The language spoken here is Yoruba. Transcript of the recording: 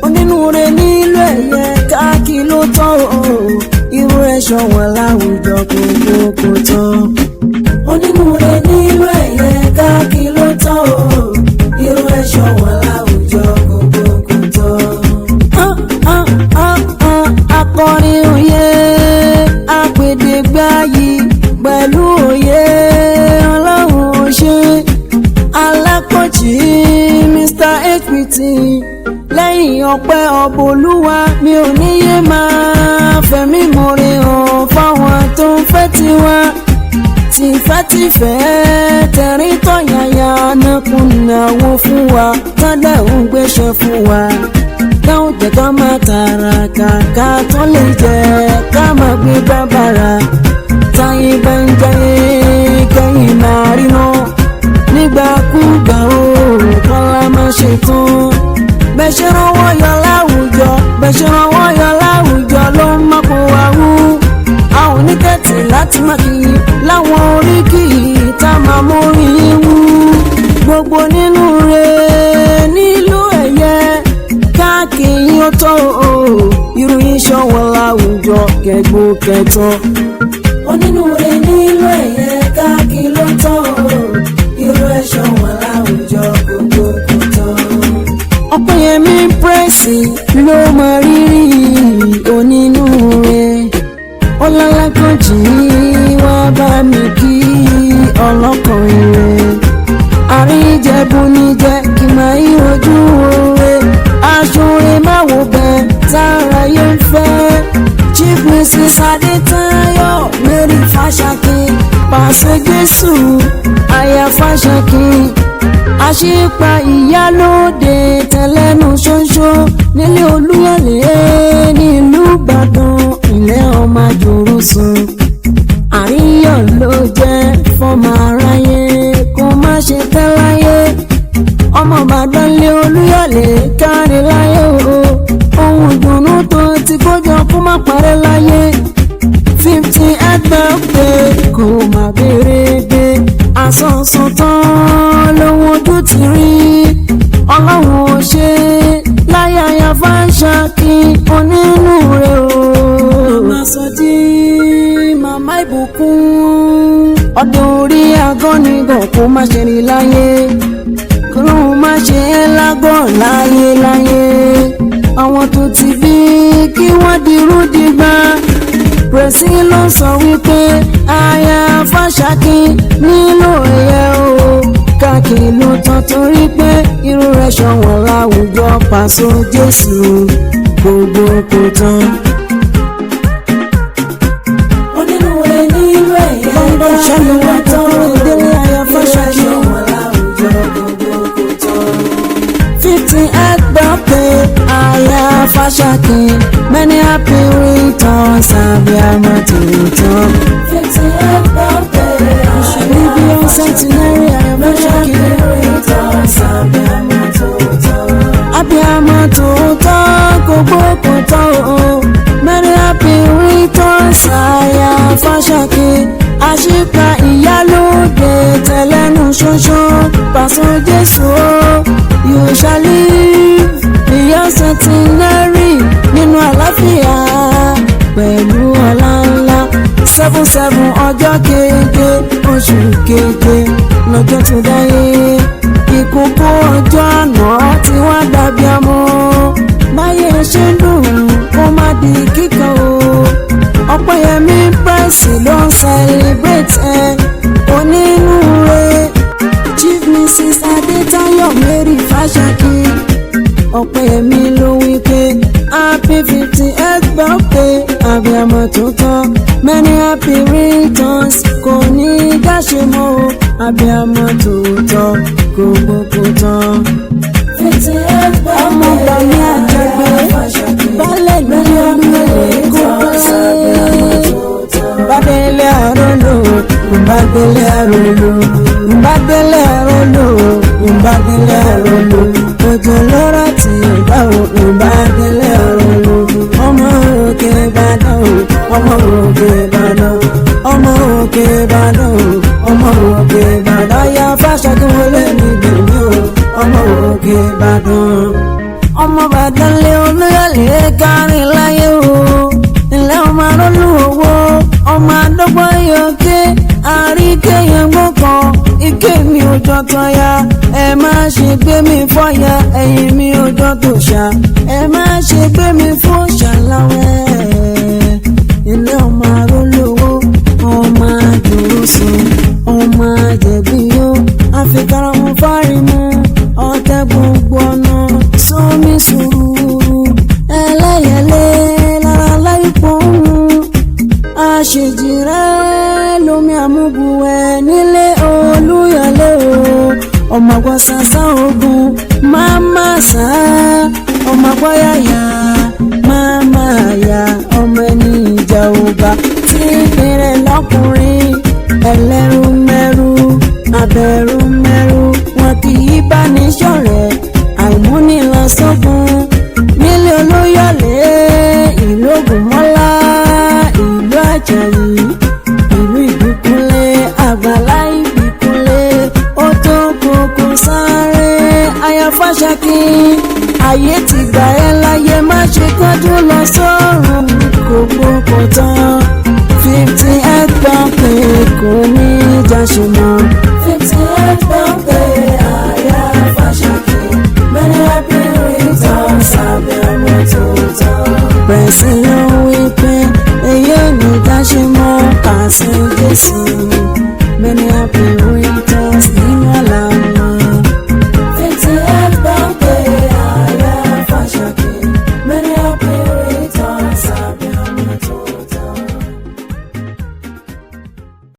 onínúure nílò ẹ̀yẹ káàkiri ló tán o irú ẹ̀ṣọ́ wọn láwùjọ kò tán. onínúure nílò ẹ̀yẹ káàkiri ló tán o irú ẹ̀ṣọ́ wọn láwùjọ kò tán. akọrin òye apèdè gbáyì pẹ̀lú òye ọlọ́run ò ṣe Alakanji Mr HPT lẹ́yìn ọpẹ́ ọba Olúwa mi ò níyé máa fẹ̀mí mọ̀rẹ́ hàn fáwọn tó ń fẹ́ tiwa tìfẹ́tìfẹ́ tẹ̀rín tọ̀yàyà nàkúnnàwó fún wa tọ́lẹ̀ ń gbéṣẹ́ fún wa káwọn jẹ́ ká máa tààràkà ká tó lè jẹ́ ká máa gbé bàbàrà táyé bá ń jayé kẹ́yìn máa rí náà nígbàkúgbà ó kọ́lá máa ṣe tán bẹ́ṣẹ́ ránwọ́ yọ láwùjọ ló ń mọ́kò wá wú àwọn onítẹ̀tì láti má kí láwọn oríkì tá máa mórí wú gbogbo nínú rẹ̀ nílò ẹ̀yẹ káàkiri ó tọ́ o irú iṣẹ́ wọn láwùjọ kẹgbó kẹtọ́. onínúure nílò ẹ̀yẹ káàkiri ló tọ́ o irú ẹ̀ṣọ́ wọn láwùjọ gbogbo kẹtọ́. Ọpẹ́yẹmí pírẹ́sì ló mọ rírì onínúure Alakanji wá bá mi kí ọlọ́kùnrin rẹ̀ àríjẹ̀bù níjẹ́ kí máa yí ojú oore aṣọ́re máa wò bẹ́ẹ̀ tára yé ń fẹ́ Chief Mrs Adétayọ̀ Mary Fáṣákì Paso Jesu aya Fáṣákì àṣìpa ìyálóde tẹlẹ́nu ṣoṣo nílé Olúyọ̀lé nílùú Ìbàdàn ilẹ̀ ọmọ àjòrò sùn àríyọ̀ ló jẹ́ fọmọ aráyé kó má ṣe tẹ́ láyé ọmọ Ìbàdàn lé Olúyọ̀lé kárí láyé o ohun ìdùnnú tó ti kójọ kó má parẹ́ láyé 58th birthday kò má béèrè gbé àsọ̀sọ̀ tán lóhun ojú ti rí ọlọ́run ò ṣe láyàyà Fáṣákì onínúure o. màmá sọjí màmá ìbùkún ọdún orí agọ́nigàn kó má ṣe rí láyé kó lóun má ṣe é lágọ̀ láyé àwọn tó ti bí kí wọ́n dirú dìgbà pẹ̀sì ló sọ wípé aya Fáṣákì nílò ẹ̀yẹ o káàkiri ló tán torí pé irú rẹ̀ ṣọ̀wọ́n láwùjọ Paso Jesu gbogbo kò tán. onínúure nílò ẹ̀yẹ lọ́dọ̀ ṣẹ́nu wá tán ìdílé aya Fáṣákì ṣọ̀wọ́n láwùjọ gbogbo kò tán. 58th birthday aya Fáṣákì many happy returns abiyamọ tòótọ́. 58th birthday òṣèré bí ó centenary aya Fáṣákì abiyamọ tòótọ́ gbogbo kò tọ́ o many happy returns aya Fáṣákì àṣìpa ìyálóde tẹlẹ́nu ṣoṣo Paso Jesu you shall live beyond centenary nínú àlàáfíà pẹ̀lú ọlá ńlá 7 ọjọ́ keje oṣù keje lọ́jọ́ tó dáyé ìkókó ọjọ́ àná tí wọ́n dàbí amọ́ báyé ṣe ń dùn kó má di kíkan o Ọpẹ́yẹmí pírẹ́sì ló ń celebrate ẹ onínúure Chief Mrs Adétayọ̀ Mary Fáṣákì Ọpẹ́yẹmí ló wí pé happy 58th birthday abiyamọ tòótọ́ many happy returns kò ní dáṣe mọ́ o abiyamọ tòótọ́ gbogbo kò tán. 58th birthday ọmọ bàmí àjẹgbé balẹ̀ lórí Olúyọ̀lé kò bàdélé àrólò bàdélé àrólò bàdélé àrólò bàdélé àrólò òjò lọ́rọ̀ tí ò bá ò bàdélé àrólò ọmọ òkè Ìbàdàn ọmọ òkè Ìbàdàn ọmọ òkè Ìbàdàn ọmọ òkè Ìbàdàn aya Fáṣákì wọlé kémi ò jọ tọ́ya ẹ má ṣe gbé mi fọ́ya ẹ̀yìn mi ò jọ tó ṣá ẹ má ṣe gbé mi fún ṣàlàwẹ̀ ilé ọmọ arólówó ọmọ àjòrò sùn ọmọ àjẹbí yó àfikàrà wọn fárí mú ọtẹ gbogbo ọ̀nà sómi sùúrù ẹlẹ́yẹlé lára láìpọ̀ òun àṣejì rẹ̀ lómi àmúbuwẹ̀ nílé Olúyọ̀lé o ọmọ àgbọ̀ sàṣà ogun máma sá ọmọ àgbọ̀ yàyà máma yà ọmọ ẹni ìjà ọba tí ìpínlẹ̀ lọ́kùnrin ẹlẹ́rú mẹ́rú abẹ́rú mẹ́rú wọn kì í bá ní ṣọ̀rẹ́ àìmúnilọ́sọ́gun nílé Olúyọ̀lé ìlú Ògùnmọ́lá ìlú Àjàyí ìlú Ìbíkúnlé àgbàlá Ìbíkúnlé ó tó kókó sáré ayáfáṣákí ayé ti gbà ẹ́ láyé má ṣe kánjú lọ sọ́run gbogbo kò tán 58 birthday kò ní ìjà ṣe mọ́ 58